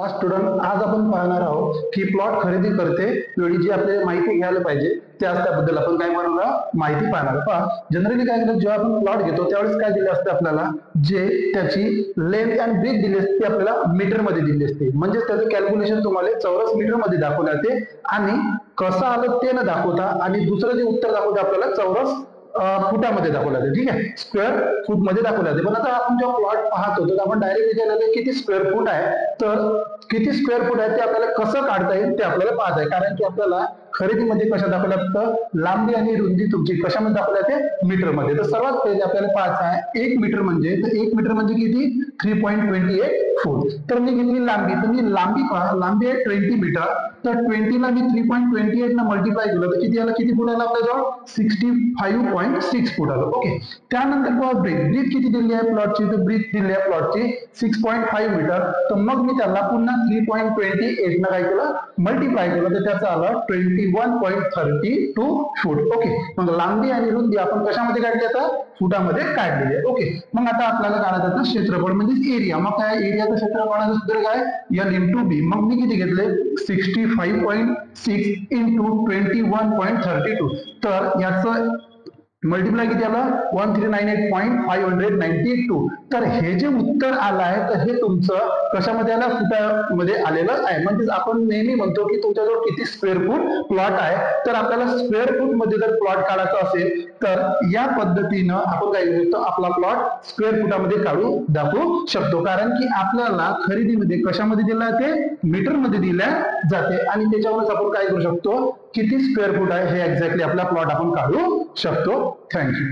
हा स्टुडंट, आज आपण पाहणार आहोत की प्लॉट खरेदी करते वेळी जी आपल्याला माहिती घ्यायला पाहिजे त्याबद्दल आपण काय म्हणून माहिती पाहणार. पहा, जनरली काय करतो, जेव्हा आपण प्लॉट घेतो त्यावेळेस काय दिले असते आपल्याला, जे त्याची लेंथ अँड ब्रेथ दिली असते आपल्याला मीटर मध्ये दिली असते. म्हणजे त्याचं कॅल्क्युलेशन तुम्हाला चौरस मीटर मध्ये दाखवले जाते आणि कसं आलं ते न दाखवता आणि दुसरं जे उत्तर दाखवते आपल्याला चौरस फुटामध्ये दाखवलं जाते. ठीक आहे, स्क्वेअर फूट मध्ये दाखवलं जाते. पण आता आपण जेव्हा प्लॉट पाहतो तर आपण डायरेक्ट विचारलं किती स्क्वेअर फूट आहे, तर किती स्क्वेअर फूट आहे ते आपल्याला कसं काढता येईल ते आपल्याला पाहत आहे. कारण की आपल्याला खरेदीमध्ये कशा दाखवल्या जातं, लांबी आणि रुंदी तुमची कशामध्ये दाखवल्या जाते, मीटर मध्ये. तर सर्वात पहिले आपल्याला पाहायचं आहे 1 मीटर म्हणजे, तर 1 मीटर म्हणजे किती, 3.28 फूट. तर मी घेतली लांबी, तर मी लांबी पहा, लांबी आहे 20 मीटर, तर 20 ला मी 3.28 ना मल्टिप्लाय केलं तर किती आलं, किती फूट आलं आपल्याजवळ, 65.6 फूट आलं. ओके, त्यानंतर पहा ब्रीथ, ब्रीथ किती दिली आहे प्लॉटची, तर ब्रीथ दिली आहे प्लॉटची 6.5 मीटर. तर मग मी त्याला पुन्हा 3.28 न काय केलं, मल्टिप्लाय केलं, तर त्याचं आलं 21.32 फूट. ओके, मग लांबी आणि रुंदी आपण कशामध्ये काढली, आता फुटामध्ये काढलेली आहे. ओके, मग आता आपल्याला काढायचं क्षेत्रफळ म्हणजे एरिया. मग काय एरियाचं क्षेत्रफळाचं सूत्र काय, L इंटू बी. मग मी किती घेतले, 65.6 इंटू 21.32. तर याचं मल्टिप्लाय किती आलं, 1398.592. तर हे जे उत्तर आलं आहे तर हे तुमचं कशामध्ये आलं, फुटामध्ये आलेलं आहे. म्हणजेच आपण नेहमी म्हणतो की तुमच्याजवळ किती स्क्वेअर फूट प्लॉट आहे, तर आपल्याला स्क्वेअर फूट मध्ये जर प्लॉट काढायचा असेल तर या पद्धतीनं आपण काय करू शकतो, आपला प्लॉट स्क्वेअर फुटामध्ये काढू दाखवू शकतो. कारण की आपल्याला खरेदीमध्ये कशामध्ये दिला ते मीटर मध्ये दिल्या जाते आणि त्याच्यावरच आपण काय करू शकतो, किती स्क्वेअर फूट आहे हे एक्झॅक्टली आपला प्लॉट आपण काढू शकतो. थँक्यू.